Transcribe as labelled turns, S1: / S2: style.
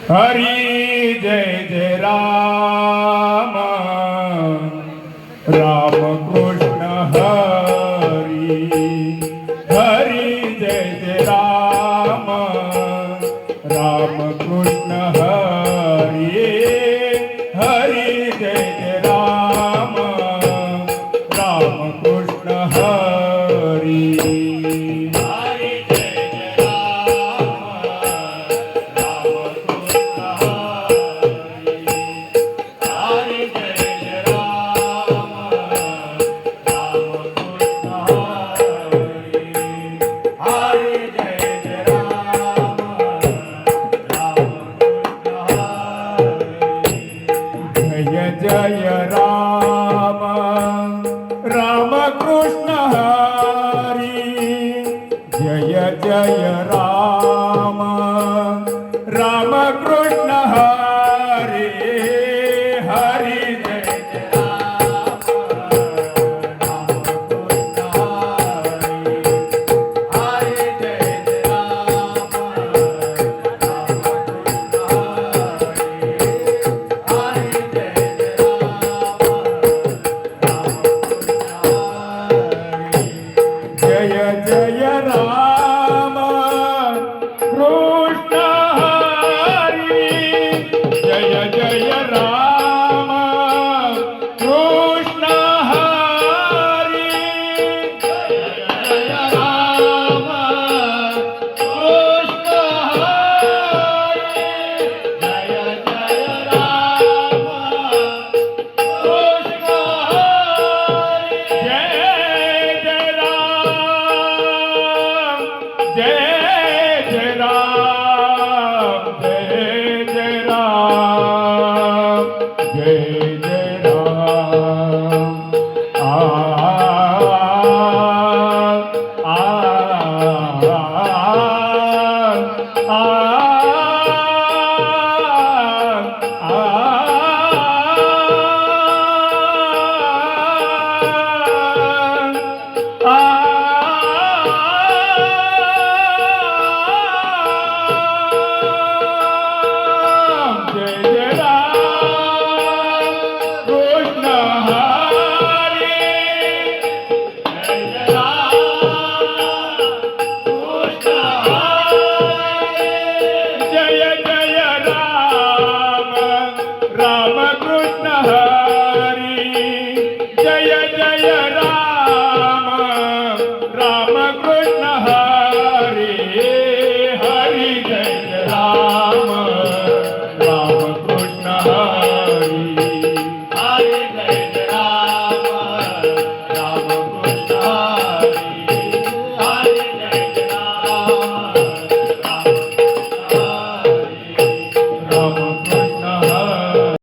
S1: Hari Jai Jai Ram Ram Krishna Hari Hari Jai Jai Ram Ram Krishna Hari Hari Jai Jai Ram Ram Krishna Hari Jai Ram Ram Krishna Hari Jai Jai Ram Ram Krishna Hari Hari Jai Jai Ram Ram Krishna Hari Hari Jai Jai Ram Ram Krishna Hari Hari Jai Jai Jai Ram Krishna Hari Jai Jai Ram Krishna Hari Jai Jai Ram Krishna Hari Jai Jai Ram Krishna Hari Jai Jai Ram Jai Jai Ram Jai Jai Ram Ram Krishna